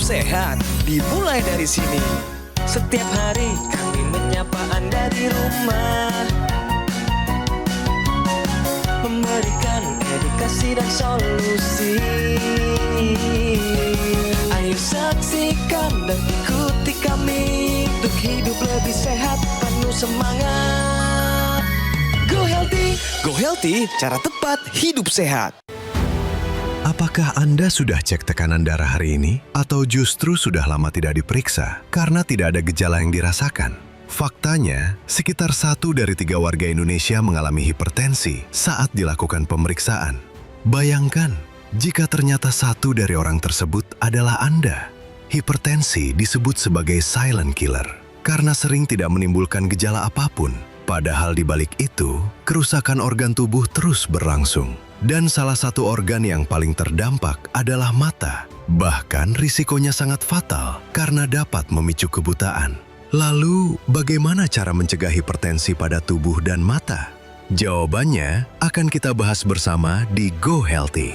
sehat dimulai dari sini. Setiap hari kami menyapa Anda di rumah, memberikan edukasi dan solusi. Ayo saksikan dan ikuti kami untuk hidup lebih sehat, penuh semangat. Go Healthy. Go Healthy, cara tepat hidup sehat. Apakah Anda sudah cek tekanan darah hari ini? Atau justru sudah lama tidak diperiksa karena tidak ada gejala yang dirasakan? Faktanya, sekitar 1 dari 3 warga Indonesia mengalami hipertensi saat dilakukan pemeriksaan. Bayangkan, jika ternyata 1 dari orang tersebut adalah Anda. Hipertensi disebut sebagai silent killer karena sering tidak menimbulkan gejala apapun. Padahal di balik itu, kerusakan organ tubuh terus berlangsung. Dan salah satu organ yang paling terdampak adalah mata. Bahkan risikonya sangat fatal karena dapat memicu kebutaan. Lalu, bagaimana cara mencegah hipertensi pada tubuh dan mata? Jawabannya akan kita bahas bersama di Go Healthy.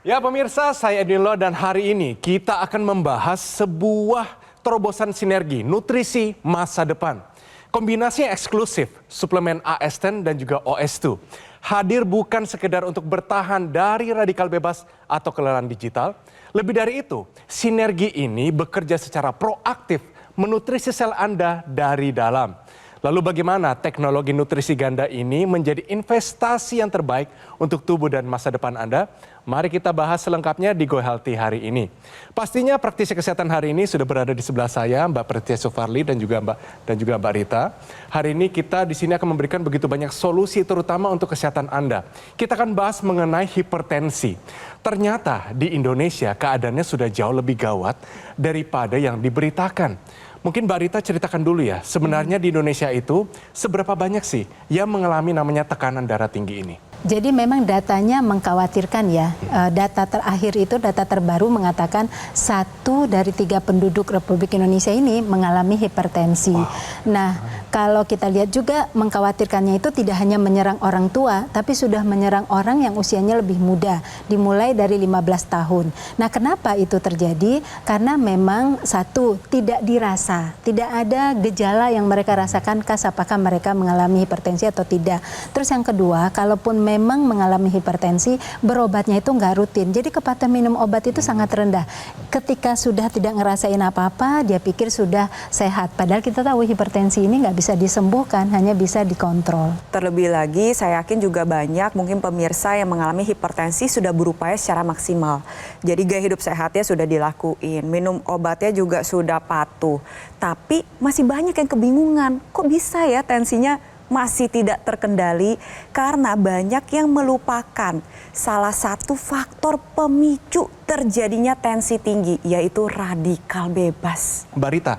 Ya pemirsa, saya Edwin Lo dan hari ini kita akan membahas sebuah terobosan sinergi nutrisi masa depan. Kombinasi yang eksklusif, suplemen AS10 dan juga OS2. Hadir bukan sekedar untuk bertahan dari radikal bebas atau kelelahan digital. Lebih dari itu, sinergi ini bekerja secara proaktif menutrisi sel Anda dari dalam. Lalu bagaimana teknologi nutrisi ganda ini menjadi investasi yang terbaik untuk tubuh dan masa depan Anda? Mari kita bahas selengkapnya di Go Healthy hari ini. Pastinya praktisi kesehatan hari ini sudah berada di sebelah saya, Mbak Pretia Sufarli dan juga Mbak Rita. Hari ini kita di sini akan memberikan begitu banyak solusi terutama untuk kesehatan Anda. Kita akan bahas mengenai hipertensi. Ternyata di Indonesia keadaannya sudah jauh lebih gawat daripada yang diberitakan. Mungkin Mbak Rita ceritakan dulu ya, sebenarnya di Indonesia itu seberapa banyak sih yang mengalami namanya tekanan darah tinggi ini? Jadi memang datanya mengkhawatirkan ya. Data terakhir itu, data terbaru mengatakan 1 dari 3 penduduk Republik Indonesia ini mengalami hipertensi. Wow. Nah, kalau kita lihat juga mengkhawatirkannya itu tidak hanya menyerang orang tua, tapi sudah menyerang orang yang usianya lebih muda, dimulai dari 15 tahun. Nah, kenapa itu terjadi? Karena memang 1, tidak dirasa, tidak ada gejala yang mereka rasakan khas apakah mereka mengalami hipertensi atau tidak. Terus yang kedua, kalaupun memang mengalami hipertensi, berobatnya itu nggak rutin. Jadi kepatuhan minum obat itu sangat rendah. Ketika sudah tidak ngerasain apa-apa, dia pikir sudah sehat. Padahal kita tahu hipertensi ini nggak bisa disembuhkan, hanya bisa dikontrol. Terlebih lagi, saya yakin juga banyak mungkin pemirsa yang mengalami hipertensi sudah berupaya secara maksimal. Jadi gaya hidup sehatnya sudah dilakuin, minum obatnya juga sudah patuh. Tapi masih banyak yang kebingungan, kok bisa ya tensinya masih tidak terkendali karena banyak yang melupakan salah satu faktor pemicu terjadinya tensi tinggi, yaitu radikal bebas. Mbak Rita,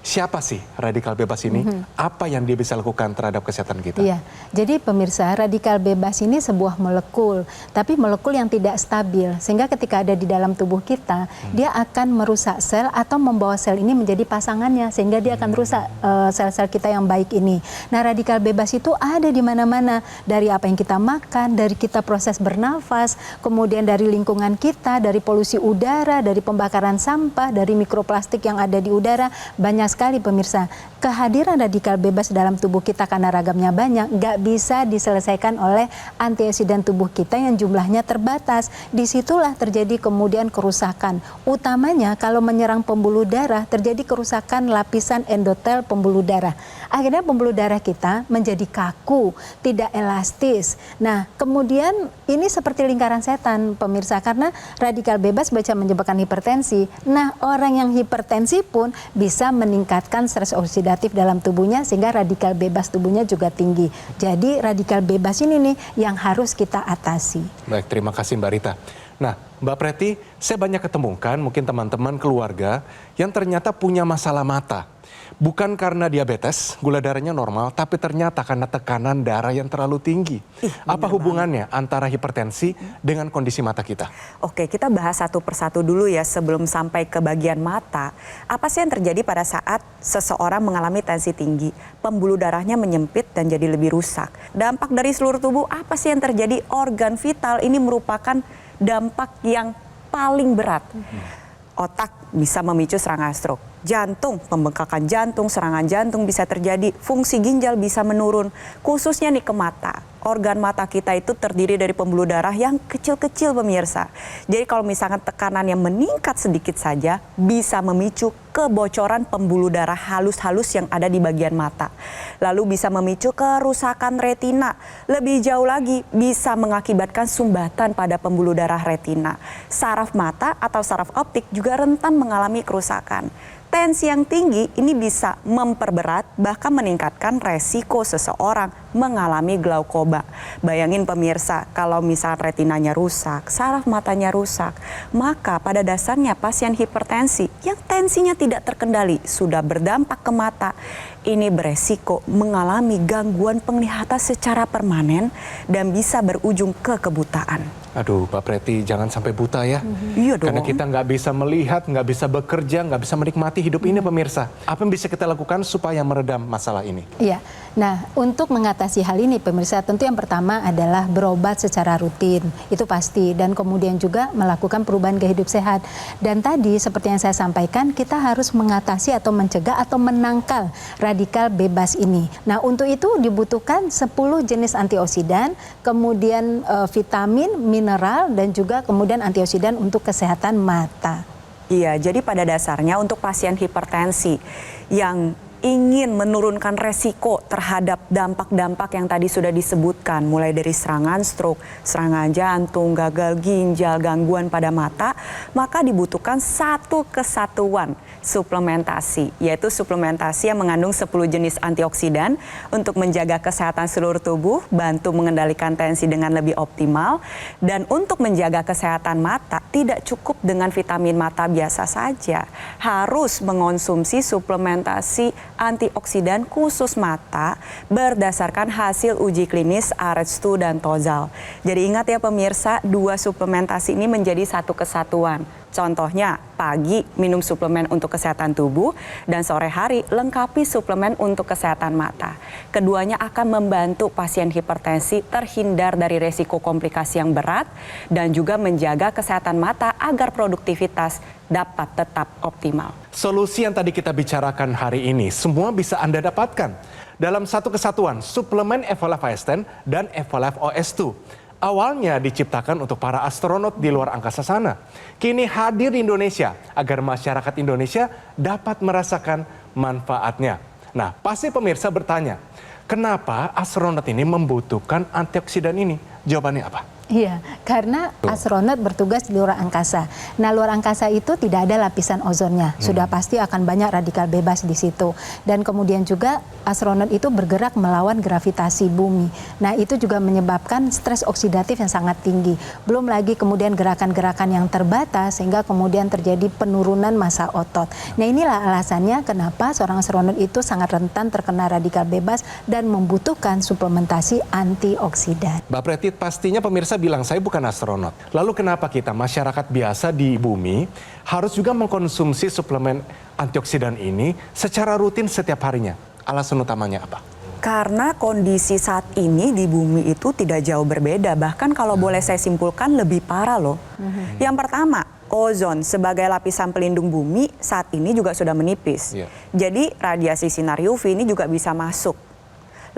siapa sih radikal bebas ini? Apa yang dia bisa lakukan terhadap kesehatan kita? Iya, jadi pemirsa, radikal bebas ini sebuah molekul, tapi molekul yang tidak stabil. Sehingga ketika ada di dalam tubuh kita, dia akan merusak sel atau membawa sel ini menjadi pasangannya. Sehingga dia akan rusak sel-sel kita yang baik ini. Nah, radikal bebas itu ada di mana-mana. Dari apa yang kita makan, dari kita proses bernafas, kemudian dari lingkungan kita, dari polusi udara, dari pembakaran sampah, dari mikroplastik yang ada di udara, banyak sekali pemirsa. Kehadiran radikal bebas dalam tubuh kita karena ragamnya banyak, nggak bisa diselesaikan oleh antioksidan tubuh kita yang jumlahnya terbatas. Disitulah terjadi kemudian kerusakan. Utamanya kalau menyerang pembuluh darah, terjadi kerusakan lapisan endotel pembuluh darah. Akhirnya pembuluh darah kita menjadi kaku, tidak elastis. Nah, kemudian ini seperti lingkaran setan pemirsa, karena radikal bebas bisa menyebabkan hipertensi. Nah, orang yang hipertensi pun bisa meningkatkan stres oksidatif dalam tubuhnya sehingga radikal bebas tubuhnya juga tinggi. Jadi radikal bebas ini nih yang harus kita atasi. Baik, terima kasih Mbak Rita. Nah, Mbak Preti, saya banyak ketemukan mungkin teman-teman keluarga yang ternyata punya masalah mata. Bukan karena diabetes, gula darahnya normal, tapi ternyata karena tekanan darah yang terlalu tinggi. Apa hubungannya antara hipertensi dengan kondisi mata kita? Oke, kita bahas satu persatu dulu ya sebelum sampai ke bagian mata. Apa sih yang terjadi pada saat seseorang mengalami tensi tinggi? Pembuluh darahnya menyempit dan jadi lebih rusak. Dampak dari seluruh tubuh, apa sih yang terjadi? Organ vital ini merupakan dampak yang paling berat. Otak bisa memicu serangan stroke. Jantung, pembengkakan jantung, serangan jantung bisa terjadi. Fungsi ginjal bisa menurun, khususnya nih ke mata. Organ mata kita itu terdiri dari pembuluh darah yang kecil-kecil pemirsa. Jadi kalau misalkan tekanan yang meningkat sedikit saja bisa memicu kebocoran pembuluh darah halus-halus yang ada di bagian mata. Lalu bisa memicu kerusakan retina. Lebih jauh lagi bisa mengakibatkan sumbatan pada pembuluh darah retina. Saraf mata atau saraf optik juga rentan mengalami kerusakan. Tensi yang tinggi ini bisa memperberat bahkan meningkatkan resiko seseorang mengalami glaukoma. Bayangin pemirsa, kalau misal retinanya rusak, saraf matanya rusak, maka pada dasarnya pasien hipertensi yang tensinya tidak terkendali sudah berdampak ke mata, ini beresiko mengalami gangguan penglihatan secara permanen dan bisa berujung ke kebutaan. Aduh, Mbak Preti, jangan sampai buta ya. Iya dong. Karena kita nggak bisa melihat, nggak bisa bekerja, nggak bisa menikmati hidup ini pemirsa. Apa yang bisa kita lakukan supaya meredam masalah ini? Iya, nah untuk mengatasi hal ini pemirsa tentu yang pertama adalah berobat secara rutin, itu pasti. Dan kemudian juga melakukan perubahan gaya hidup sehat. Dan tadi seperti yang saya sampaikan, kita harus mengatasi atau mencegah atau menangkal radikal bebas ini. Nah untuk itu dibutuhkan 10 jenis antioksidan, kemudian vitamin, mineral, dan juga kemudian antioksidan untuk kesehatan mata. Iya, jadi pada dasarnya untuk pasien hipertensi yang ingin menurunkan resiko terhadap dampak-dampak yang tadi sudah disebutkan, mulai dari serangan stroke, serangan jantung, gagal ginjal, gangguan pada mata, maka dibutuhkan satu kesatuan suplementasi, yaitu suplementasi yang mengandung 10 jenis antioksidan untuk menjaga kesehatan seluruh tubuh, bantu mengendalikan tensi dengan lebih optimal, dan untuk menjaga kesehatan mata tidak cukup dengan vitamin mata biasa saja, harus mengonsumsi suplementasi antioksidan khusus mata berdasarkan hasil uji klinis AREDS2 dan TOZAL. Jadi ingat ya pemirsa, 2 suplementasi ini menjadi satu kesatuan. Contohnya, pagi minum suplemen untuk kesehatan tubuh dan sore hari lengkapi suplemen untuk kesehatan mata. Keduanya akan membantu pasien hipertensi terhindar dari resiko komplikasi yang berat dan juga menjaga kesehatan mata agar produktivitas dapat tetap optimal. Solusi yang tadi kita bicarakan hari ini semua bisa Anda dapatkan dalam satu kesatuan, suplemen Evolife Ascend dan Evolife OS2. Awalnya diciptakan untuk para astronot di luar angkasa sana. Kini hadir di Indonesia agar masyarakat Indonesia dapat merasakan manfaatnya. Nah, pasti pemirsa bertanya, kenapa astronot ini membutuhkan antioksidan ini? Jawabannya apa? Iya, karena astronot bertugas di luar angkasa. Nah, luar angkasa itu tidak ada lapisan ozonnya. Sudah pasti akan banyak radikal bebas di situ. Dan kemudian juga astronot itu bergerak melawan gravitasi bumi. Nah, itu juga menyebabkan stres oksidatif yang sangat tinggi. Belum lagi kemudian gerakan-gerakan yang terbatas sehingga kemudian terjadi penurunan massa otot. Nah, inilah alasannya kenapa seorang astronot itu sangat rentan terkena radikal bebas dan membutuhkan suplementasi antioksidan. Mbak Preti, pastinya pemirsa bilang saya bukan astronot. Lalu kenapa kita masyarakat biasa di bumi harus juga mengkonsumsi suplemen antioksidan ini secara rutin setiap harinya? Alasan utamanya apa? Karena kondisi saat ini di bumi itu tidak jauh berbeda. Bahkan kalau boleh saya simpulkan lebih parah loh. Yang pertama, ozon sebagai lapisan pelindung bumi saat ini juga sudah menipis. Jadi radiasi sinar UV ini juga bisa masuk.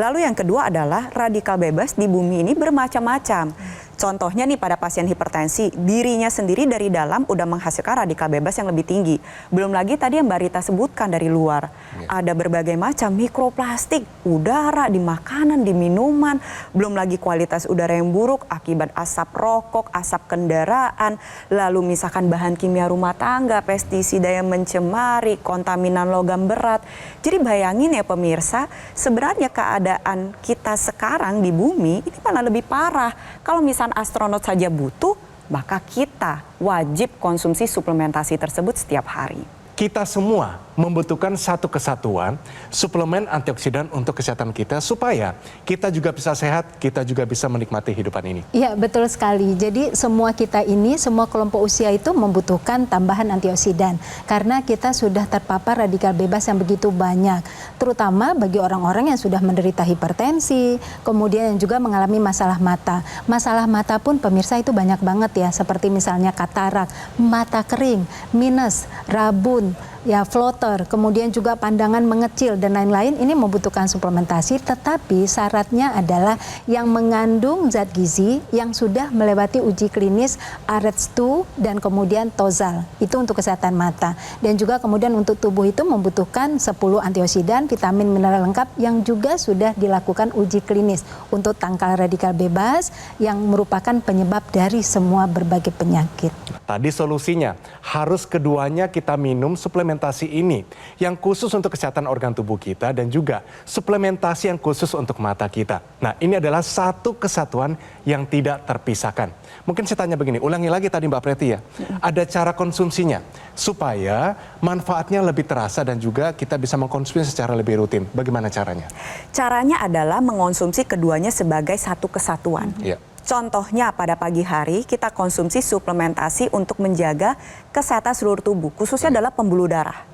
Lalu yang kedua adalah radikal bebas di bumi ini bermacam-macam. Contohnya nih pada pasien hipertensi, dirinya sendiri dari dalam udah menghasilkan radikal bebas yang lebih tinggi. Belum lagi tadi yang Mbak Rita sebutkan dari luar. Ada berbagai macam mikroplastik, udara, di makanan, di minuman. Belum lagi kualitas udara yang buruk akibat asap rokok, asap kendaraan. Lalu misalkan bahan kimia rumah tangga, pestisida yang mencemari, kontaminan logam berat. Jadi bayangin ya pemirsa, sebenarnya keadaan kita sekarang di bumi ini malah lebih parah. Kalau misalnya astronot saja butuh, maka kita wajib konsumsi suplementasi tersebut setiap hari. Kita semua membutuhkan satu kesatuan suplemen antioksidan untuk kesehatan kita supaya kita juga bisa sehat, kita juga bisa menikmati hidupan ini. Iya, betul sekali. Jadi semua kita ini, semua kelompok usia itu membutuhkan tambahan antioksidan karena kita sudah terpapar radikal bebas yang begitu banyak, terutama bagi orang-orang yang sudah menderita hipertensi, kemudian yang juga mengalami masalah mata. Masalah mata pun pemirsa itu banyak banget ya, seperti misalnya katarak, mata kering, minus, rabun, ya floater, kemudian juga pandangan mengecil dan lain-lain. Ini membutuhkan suplementasi, tetapi syaratnya adalah yang mengandung zat gizi yang sudah melewati uji klinis AREDS2 dan kemudian Tozal. Itu untuk kesehatan mata. Dan juga kemudian untuk tubuh itu membutuhkan 10 antioksidan, vitamin mineral lengkap yang juga sudah dilakukan uji klinis untuk tangkal radikal bebas yang merupakan penyebab dari semua berbagai penyakit. Tadi solusinya, harus keduanya kita minum suplementasi ini yang khusus untuk kesehatan organ tubuh kita dan juga suplementasi yang khusus untuk mata kita. Nah, ini adalah satu kesatuan yang tidak terpisahkan. Mungkin saya tanya begini, ulangi lagi tadi Mbak Preti ya. Ada cara konsumsinya supaya manfaatnya lebih terasa dan juga kita bisa mengkonsumsi secara lebih rutin. Bagaimana caranya? Caranya adalah mengonsumsi keduanya sebagai satu kesatuan. Iya. Contohnya pada pagi hari kita konsumsi suplementasi untuk menjaga kesehatan seluruh tubuh, khususnya adalah pembuluh darah.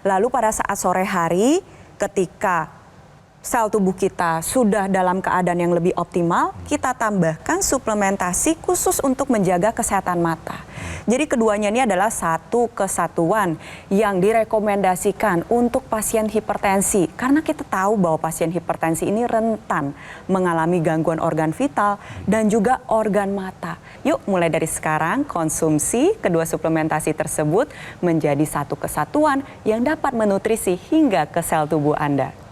Lalu pada saat sore hari ketika sel tubuh kita sudah dalam keadaan yang lebih optimal, kita tambahkan suplementasi khusus untuk menjaga kesehatan mata. Jadi keduanya ini adalah satu kesatuan yang direkomendasikan untuk pasien hipertensi. Karena kita tahu bahwa pasien hipertensi ini rentan mengalami gangguan organ vital dan juga organ mata. Yuk mulai dari sekarang konsumsi kedua suplementasi tersebut menjadi satu kesatuan yang dapat menutrisi hingga ke sel tubuh Anda.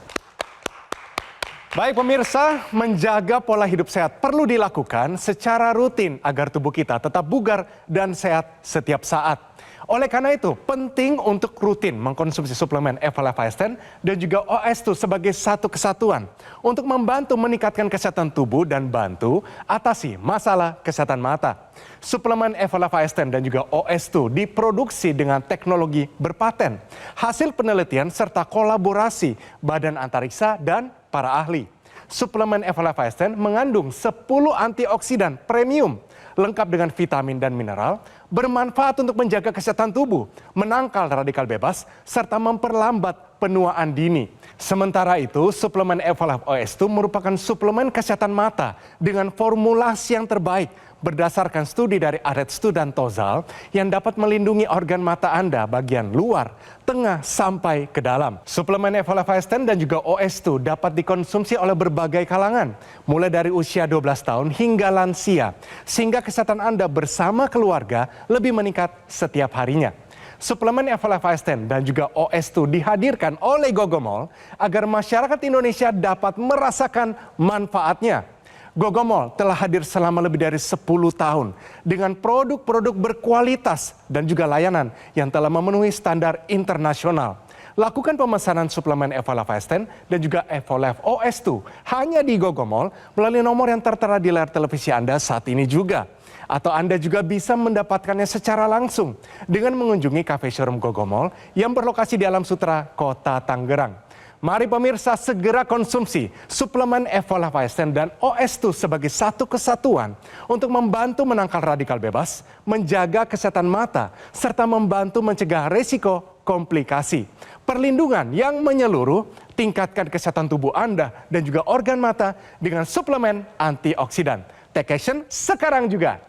Baik pemirsa, menjaga pola hidup sehat perlu dilakukan secara rutin agar tubuh kita tetap bugar dan sehat setiap saat. Oleh karena itu, penting untuk rutin mengkonsumsi suplemen Evalefastin dan juga OS2 sebagai satu kesatuan untuk membantu meningkatkan kesehatan tubuh dan bantu atasi masalah kesehatan mata. Suplemen Evalefastin dan juga OS2 diproduksi dengan teknologi berpaten, hasil penelitian serta kolaborasi Badan Antariksa dan para ahli. Suplemen Evalefastin mengandung 10 antioksidan premium, lengkap dengan vitamin dan mineral, bermanfaat untuk menjaga kesehatan tubuh, menangkal radikal bebas, serta memperlambat penuaan dini. Sementara itu, suplemen Evalef OS2 merupakan suplemen kesehatan mata dengan formulasi yang terbaik berdasarkan studi dari AREDS2 dan Tozal yang dapat melindungi organ mata Anda bagian luar, tengah, sampai ke dalam. Suplemen Evalefastin dan juga OS2 dapat dikonsumsi oleh berbagai kalangan, mulai dari usia 12 tahun hingga lansia, sehingga kesehatan Anda bersama keluarga lebih meningkat setiap harinya. Suplemen Evalefastin dan juga OS2 dihadirkan oleh Gogomol agar masyarakat Indonesia dapat merasakan manfaatnya. Gogomol telah hadir selama lebih dari 10 tahun dengan produk-produk berkualitas dan juga layanan yang telah memenuhi standar internasional. Lakukan pemesanan suplemen Evalefastin dan juga Evalef OS2 hanya di Gogomol melalui nomor yang tertera di layar televisi Anda saat ini juga. Atau Anda juga bisa mendapatkannya secara langsung dengan mengunjungi cafe showroom Gogomol yang berlokasi di Alam Sutera, Kota Tangerang. Mari pemirsa segera konsumsi suplemen Evalefastin dan OS2 sebagai satu kesatuan untuk membantu menangkal radikal bebas, menjaga kesehatan mata, serta membantu mencegah risiko komplikasi. Perlindungan yang menyeluruh, tingkatkan kesehatan tubuh Anda dan juga organ mata dengan suplemen antioksidan. Take action sekarang juga.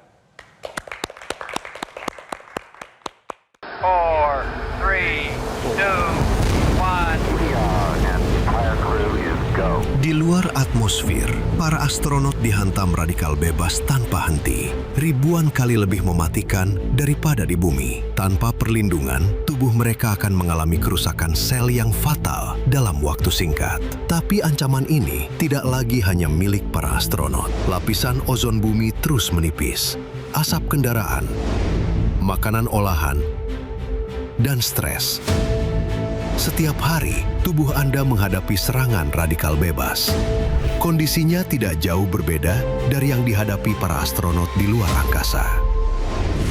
4, 3, 2, 1. Di luar atmosfer, para astronot dihantam radikal bebas tanpa henti. Ribuan kali lebih mematikan daripada di bumi. Tanpa perlindungan, tubuh mereka akan mengalami kerusakan sel yang fatal dalam waktu singkat. Tapi ancaman ini tidak lagi hanya milik para astronot. Lapisan ozon bumi terus menipis. Asap kendaraan, makanan olahan, dan stres. Setiap hari, tubuh Anda menghadapi serangan radikal bebas. Kondisinya tidak jauh berbeda dari yang dihadapi para astronot di luar angkasa.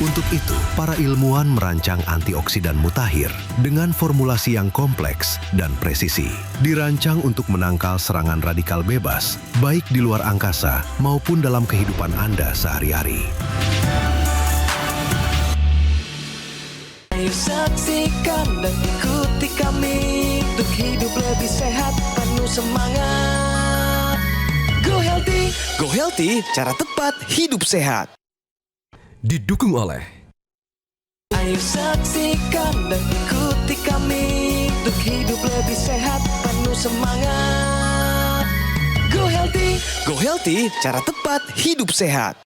Untuk itu, para ilmuwan merancang antioksidan mutakhir dengan formulasi yang kompleks dan presisi. Dirancang untuk menangkal serangan radikal bebas, baik di luar angkasa maupun dalam kehidupan Anda sehari-hari. Ayo saksikan dan ikuti kami untuk hidup lebih sehat, penuh semangat. Go Healthy. Go Healthy, cara tepat hidup sehat. Didukung oleh Ayo saksikan dan ikuti kami untuk hidup lebih sehat, penuh semangat. Go Healthy. Go Healthy, cara tepat hidup sehat.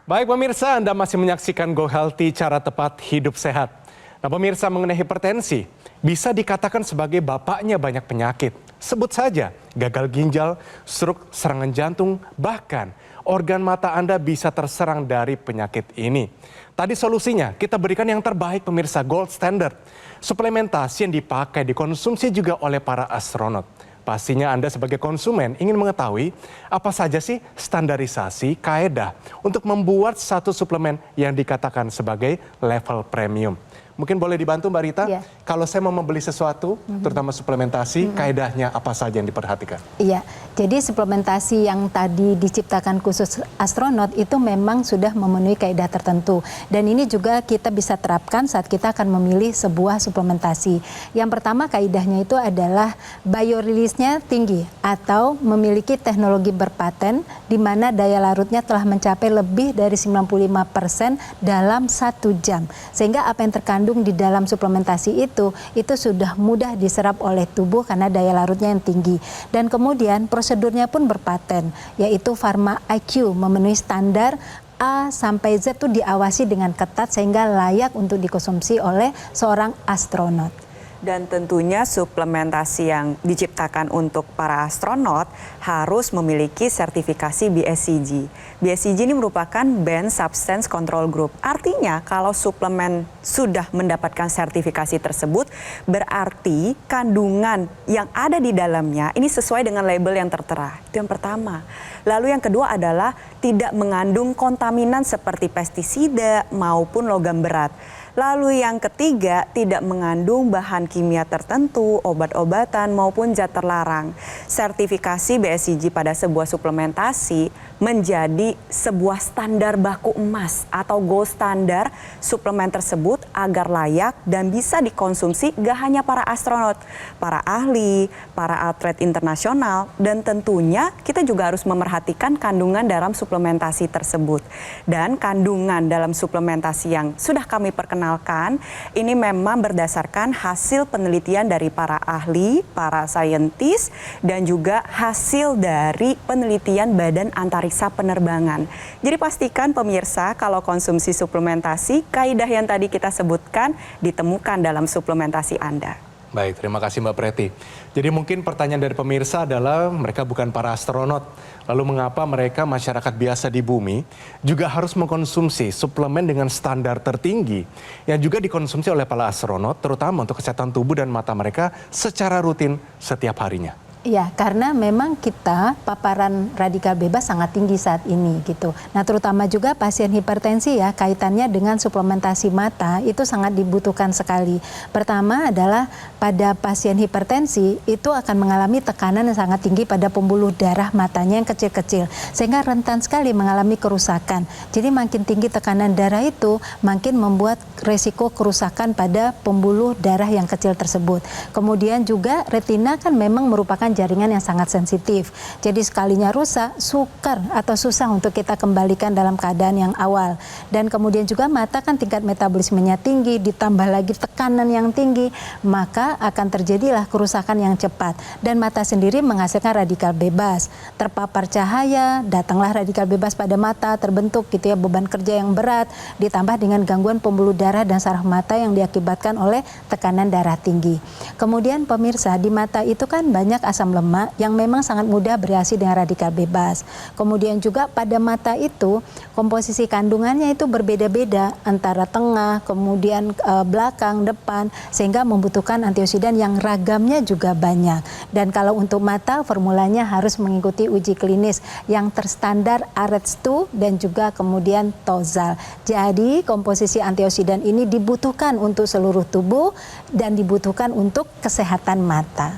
Baik pemirsa, Anda masih menyaksikan Go Healthy, cara tepat hidup sehat. Nah pemirsa, mengenai hipertensi, bisa dikatakan sebagai bapaknya banyak penyakit. Sebut saja gagal ginjal, stroke, serangan jantung, bahkan organ mata Anda bisa terserang dari penyakit ini. Tadi solusinya kita berikan yang terbaik pemirsa, gold standard. Suplementasi yang dipakai dikonsumsi juga oleh para astronot. Pastinya Anda sebagai konsumen ingin mengetahui apa saja sih standarisasi, kaedah untuk membuat satu suplemen yang dikatakan sebagai level premium. Mungkin boleh dibantu Mbak Rita, Iya. kalau saya mau membeli sesuatu, terutama suplementasi, kaedahnya apa saja yang diperhatikan? Iya, jadi suplementasi yang tadi diciptakan khusus astronot itu memang sudah memenuhi kaidah tertentu. Dan ini juga kita bisa terapkan saat kita akan memilih sebuah suplementasi. Yang pertama kaidahnya itu adalah biorelease-nya tinggi atau memiliki teknologi berpaten di mana daya larutnya telah mencapai lebih dari 95% dalam 1 jam. Sehingga apa yang terkandung di dalam suplementasi itu sudah mudah diserap oleh tubuh karena daya larutnya yang tinggi. Dan kemudian prosedurnya pun berpaten, yaitu Pharma IQ memenuhi standar A sampai Z itu diawasi dengan ketat sehingga layak untuk dikonsumsi oleh seorang astronot. Dan tentunya suplementasi yang diciptakan untuk para astronot harus memiliki sertifikasi BSCG. BSCG ini merupakan Banned Substance Control Group. Artinya kalau suplemen sudah mendapatkan sertifikasi tersebut, berarti kandungan yang ada di dalamnya ini sesuai dengan label yang tertera. Itu yang pertama. Lalu yang kedua adalah tidak mengandung kontaminan seperti pestisida maupun logam berat. Lalu yang ketiga, tidak mengandung bahan kimia tertentu, obat-obatan maupun zat terlarang. Sertifikasi BSCG pada sebuah suplementasi menjadi sebuah standar baku emas atau gold standar suplemen tersebut agar layak dan bisa dikonsumsi gak hanya para astronot, para ahli, para atlet internasional, dan tentunya kita juga harus memerhatikan kandungan dalam suplementasi tersebut. Dan kandungan dalam suplementasi yang sudah kami perkenalkan ini memang berdasarkan hasil penelitian dari para ahli, para saintis, dan juga hasil dari penelitian Badan Antariksa Penerbangan. Jadi pastikan pemirsa kalau konsumsi suplementasi, kaidah yang tadi kita sebutkan ditemukan dalam suplementasi Anda. Baik, terima kasih Mbak Preti. Jadi mungkin pertanyaan dari pemirsa adalah mereka bukan para astronot. Lalu mengapa mereka masyarakat biasa di bumi juga harus mengkonsumsi suplemen dengan standar tertinggi yang juga dikonsumsi oleh para astronot terutama untuk kesehatan tubuh dan mata mereka secara rutin setiap harinya? Ya, karena memang kita paparan radikal bebas sangat tinggi saat ini gitu. Nah, terutama juga pasien hipertensi ya, kaitannya dengan suplementasi mata itu sangat dibutuhkan sekali. Pertama adalah pada pasien hipertensi itu akan mengalami tekanan yang sangat tinggi pada pembuluh darah matanya yang kecil-kecil sehingga rentan sekali mengalami kerusakan. Jadi makin tinggi tekanan darah itu makin membuat resiko kerusakan pada pembuluh darah yang kecil tersebut. Kemudian juga retina kan memang merupakan jaringan yang sangat sensitif. Jadi sekalinya rusak, sukar atau susah untuk kita kembalikan dalam keadaan yang awal. Dan kemudian juga mata kan tingkat metabolismenya tinggi, ditambah lagi tekanan yang tinggi, maka akan terjadilah kerusakan yang cepat. Dan mata sendiri menghasilkan radikal bebas. Terpapar cahaya, datanglah radikal bebas pada mata, terbentuk gitu ya beban kerja yang berat, ditambah dengan gangguan pembuluh darah dan saraf mata yang diakibatkan oleh tekanan darah tinggi. Kemudian pemirsa, di mata itu kan banyak asam lemak yang memang sangat mudah bereaksi dengan radikal bebas. Kemudian juga pada mata itu komposisi kandungannya itu berbeda-beda antara tengah, kemudian belakang, depan, sehingga membutuhkan antioksidan yang ragamnya juga banyak. Dan kalau untuk mata, formulanya harus mengikuti uji klinis yang terstandar AREDS2 dan juga kemudian Tozal. Jadi komposisi antioksidan ini dibutuhkan untuk seluruh tubuh dan dibutuhkan untuk kesehatan mata.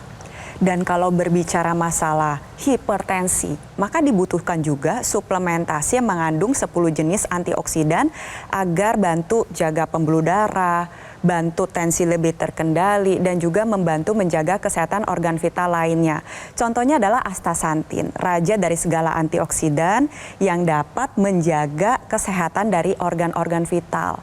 Dan kalau berbicara masalah hipertensi, maka dibutuhkan juga suplementasi yang mengandung 10 jenis antioksidan agar bantu jaga pembuluh darah, bantu tensi lebih terkendali, dan juga membantu menjaga kesehatan organ vital lainnya. Contohnya adalah astaxanthin, raja dari segala antioksidan yang dapat menjaga kesehatan dari organ-organ vital.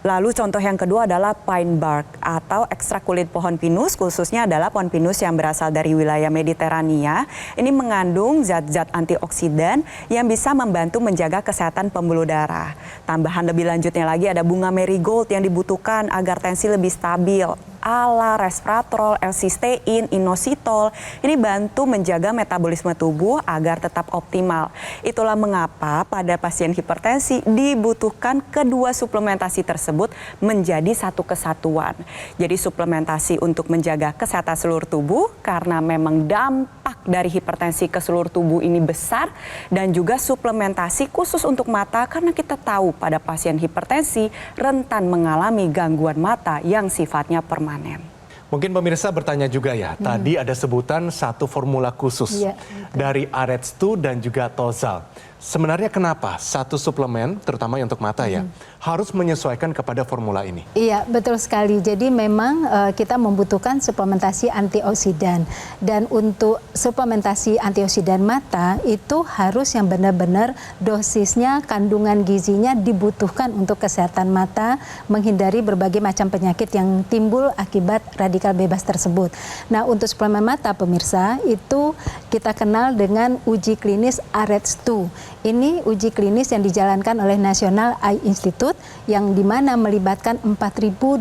Lalu contoh yang kedua adalah pine bark atau ekstrak kulit pohon pinus, khususnya adalah pohon pinus yang berasal dari wilayah Mediterania. Ini mengandung zat-zat antioksidan yang bisa membantu menjaga kesehatan pembuluh darah. Tambahan lebih lanjutnya lagi ada bunga marigold yang dibutuhkan agar tensi lebih stabil. ALA, resveratrol, L-cysteine, inositol. Ini bantu menjaga metabolisme tubuh agar tetap optimal. Itulah mengapa pada pasien hipertensi dibutuhkan kedua suplementasi tersebut menjadi satu kesatuan. Jadi suplementasi untuk menjaga kesehatan seluruh tubuh karena memang dampak dari hipertensi ke seluruh tubuh ini besar, dan juga suplementasi khusus untuk mata karena kita tahu pada pasien hipertensi rentan mengalami gangguan mata yang sifatnya permanen. Mungkin pemirsa bertanya juga ya, tadi ada sebutan satu formula khusus dari AREDS2 dan juga Tozal. Sebenarnya kenapa satu suplemen, terutama untuk mata ya, harus menyesuaikan kepada formula ini? Iya, betul sekali. Jadi memang kita membutuhkan suplementasi antioksidan. Dan untuk suplementasi antioksidan mata itu harus yang benar-benar dosisnya, kandungan gizinya dibutuhkan untuk kesehatan mata, menghindari berbagai macam penyakit yang timbul akibat radikal bebas tersebut. Nah, untuk suplemen mata pemirsa itu kita kenal dengan uji klinis AREDS2. Ini uji klinis yang dijalankan oleh National Eye Institute yang dimana melibatkan 4.200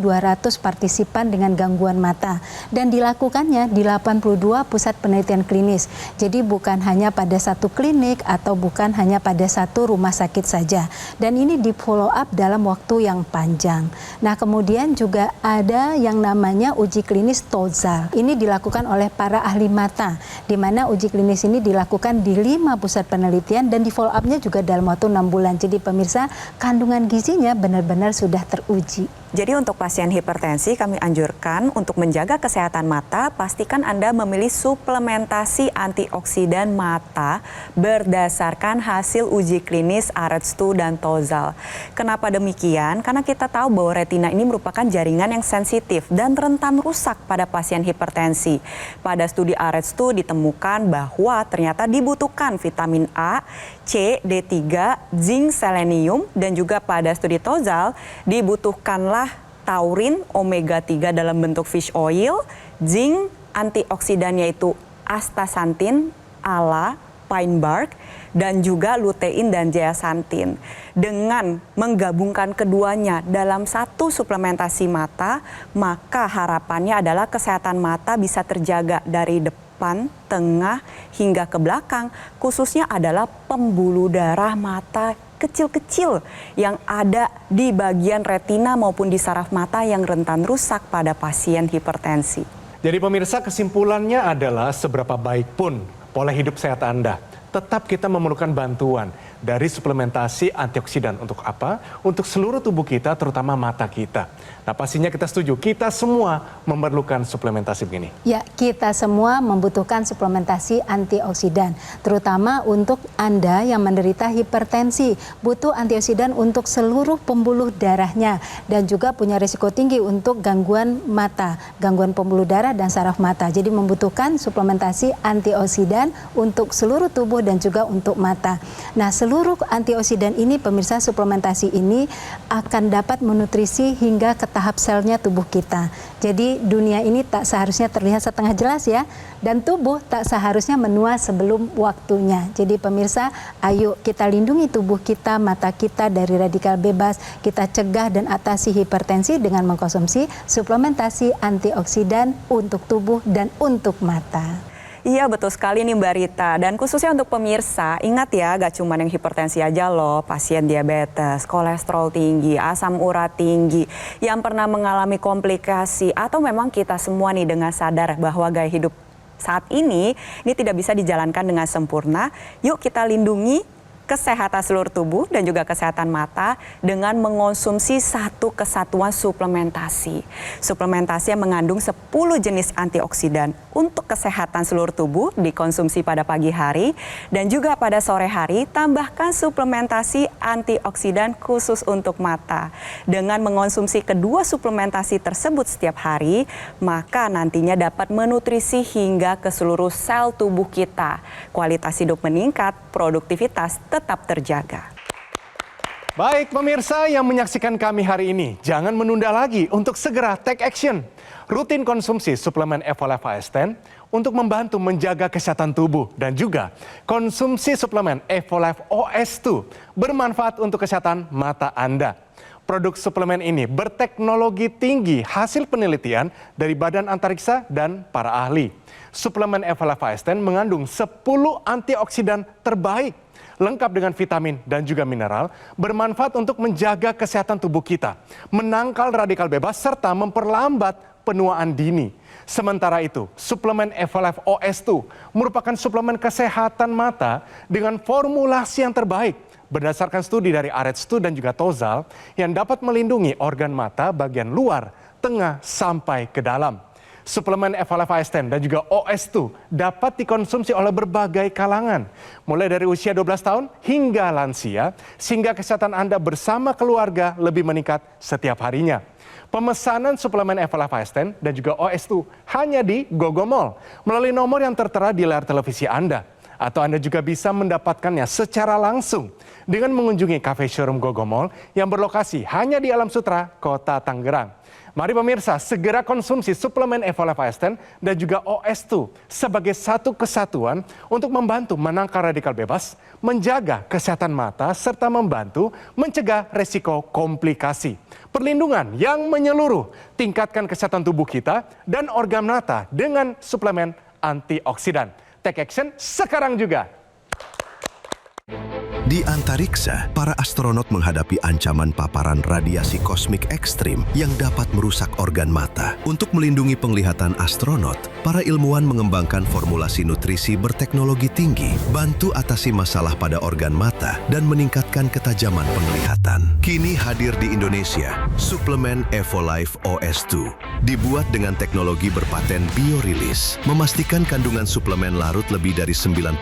partisipan dengan gangguan mata dan dilakukannya di 82 pusat penelitian klinis. Jadi bukan hanya pada satu klinik atau bukan hanya pada satu rumah sakit saja. Dan ini di follow up dalam waktu yang panjang. Nah, kemudian juga ada yang namanya uji klinis Tozal. Ini dilakukan oleh para ahli mata, di mana uji klinis ini dilakukan di 5 pusat penelitian dan di follow up-nya juga dalam waktu 6 bulan. Jadi pemirsa, kandungan gizinya benar-benar sudah teruji. Jadi untuk pasien hipertensi kami anjurkan untuk menjaga kesehatan mata, pastikan Anda memilih suplementasi antioksidan mata berdasarkan hasil uji klinis AREDS2 dan Tozal. Kenapa demikian? Karena kita tahu bahwa retina ini merupakan jaringan yang sensitif dan rentan rusak pada pasien hipertensi. Pada studi AREDS2 ditemukan bahwa ternyata dibutuhkan vitamin A, C, D3, zinc, selenium, dan juga pada studi Tozal dibutuhkanlah taurin, omega 3 dalam bentuk fish oil, zinc, antioksidannya itu astaxanthin, ALA, pine bark, dan juga lutein dan zeaxanthin. Dengan menggabungkan keduanya dalam satu suplementasi mata, maka harapannya adalah kesehatan mata bisa terjaga dari depan, tengah, hingga ke belakang, khususnya adalah pembuluh darah mata kecil-kecil yang ada di bagian retina maupun di saraf mata yang rentan rusak pada pasien hipertensi. Jadi pemirsa, kesimpulannya adalah seberapa baik pun pola hidup sehat Anda, tetap kita memerlukan bantuan dari suplementasi antioksidan. Untuk apa? Untuk seluruh tubuh kita, terutama mata kita. Nah, pastinya kita setuju, kita semua memerlukan suplementasi begini. Ya, kita semua membutuhkan suplementasi antioksidan, terutama untuk Anda yang menderita hipertensi, butuh antioksidan untuk seluruh pembuluh darahnya dan juga punya risiko tinggi untuk gangguan mata, gangguan pembuluh darah dan saraf mata. Jadi membutuhkan suplementasi antioksidan untuk seluruh tubuh dan juga untuk mata. Nah, seluruh antioksidan ini pemirsa, suplementasi ini akan dapat menutrisi hingga ke tahap selnya tubuh kita. Jadi dunia ini tak seharusnya terlihat setengah jelas ya, dan tubuh tak seharusnya menua sebelum waktunya. Jadi pemirsa, ayo kita lindungi tubuh kita, mata kita dari radikal bebas, kita cegah dan atasi hipertensi dengan mengkonsumsi suplementasi antioksidan untuk tubuh dan untuk mata. Iya betul sekali nih Mbak Rita. Dan khususnya untuk pemirsa, ingat ya gak cuma yang hipertensi aja loh, pasien diabetes, kolesterol tinggi, asam urat tinggi, yang pernah mengalami komplikasi, atau memang kita semua nih dengan sadar bahwa gaya hidup saat ini tidak bisa dijalankan dengan sempurna. Yuk kita lindungi kesehatan seluruh tubuh dan juga kesehatan mata dengan mengonsumsi satu kesatuan suplementasi. Suplementasi yang mengandung 10 jenis antioksidan untuk kesehatan seluruh tubuh dikonsumsi pada pagi hari dan juga pada sore hari tambahkan suplementasi antioksidan khusus untuk mata. Dengan mengonsumsi kedua suplementasi tersebut setiap hari, maka nantinya dapat menutrisi hingga ke seluruh sel tubuh kita. Kualitas hidup meningkat, produktivitas tetap terjaga. Baik pemirsa yang menyaksikan kami hari ini, jangan menunda lagi untuk segera take action. Rutin konsumsi suplemen Evolife AS10 untuk membantu menjaga kesehatan tubuh dan juga konsumsi suplemen Evolife OS2 bermanfaat untuk kesehatan mata Anda. Produk suplemen ini berteknologi tinggi hasil penelitian dari Badan Antariksa dan para ahli. Suplemen Evolife AS10 mengandung 10 antioksidan terbaik, lengkap dengan vitamin dan juga mineral, bermanfaat untuk menjaga kesehatan tubuh kita, menangkal radikal bebas, serta memperlambat penuaan dini. Sementara itu, suplemen Evolife OS2 merupakan suplemen kesehatan mata dengan formulasi yang terbaik, berdasarkan studi dari AREDS2 dan juga Tozal, yang dapat melindungi organ mata bagian luar, tengah, sampai ke dalam. Suplemen Evolife AS10 dan juga OS2 dapat dikonsumsi oleh berbagai kalangan, mulai dari usia 12 tahun hingga lansia, sehingga kesehatan Anda bersama keluarga lebih meningkat setiap harinya. Pemesanan suplemen Evolife AS10 dan juga OS2 hanya di Gogomall, melalui nomor yang tertera di layar televisi Anda. Atau Anda juga bisa mendapatkannya secara langsung dengan mengunjungi cafe showroom Gogomall yang berlokasi hanya di Alam Sutra, Kota Tangerang. Mari pemirsa, segera konsumsi suplemen Evolife AS10 dan juga OS2 sebagai satu kesatuan untuk membantu menangkal radikal bebas, menjaga kesehatan mata, serta membantu mencegah resiko komplikasi. Perlindungan yang menyeluruh, tingkatkan kesehatan tubuh kita dan organ mata dengan suplemen antioksidan. Take action sekarang juga. Di antariksa, para astronot menghadapi ancaman paparan radiasi kosmik ekstrim yang dapat merusak organ mata. Untuk melindungi penglihatan astronot, para ilmuwan mengembangkan formulasi nutrisi berteknologi tinggi, bantu atasi masalah pada organ mata, dan meningkatkan ketajaman penglihatan. Kini hadir di Indonesia, suplemen Evolife OS2. Dibuat dengan teknologi berpaten biorilis, memastikan kandungan suplemen larut lebih dari 95%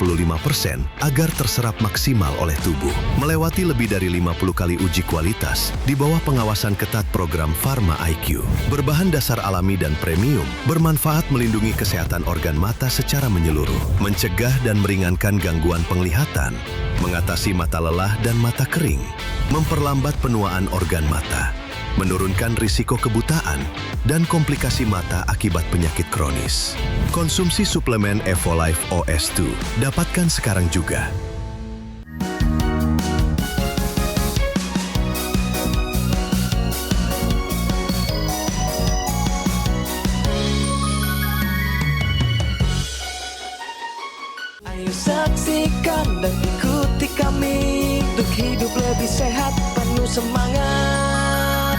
agar terserap maksimal oleh tubuh. Melewati lebih dari 50 kali uji kualitas di bawah pengawasan ketat program Pharma IQ. Berbahan dasar alami dan premium, bermanfaat melindungi kesehatan organ mata secara menyeluruh, mencegah dan meringankan gangguan penglihatan, mengatasi mata lelah dan mata kering, memperlambat penuaan organ mata, menurunkan risiko kebutaan dan komplikasi mata akibat penyakit kronis. Konsumsi suplemen Evolife OS2 dapatkan sekarang juga. Ayo saksikan dan ikuti kami untuk hidup lebih sehat, penuh semangat.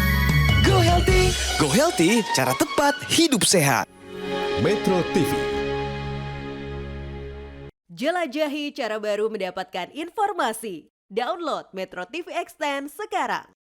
Go Healthy. Go Healthy, cara tepat hidup sehat. Metro TV. Jelajahi cara baru mendapatkan informasi. Download Metro TV Extend sekarang.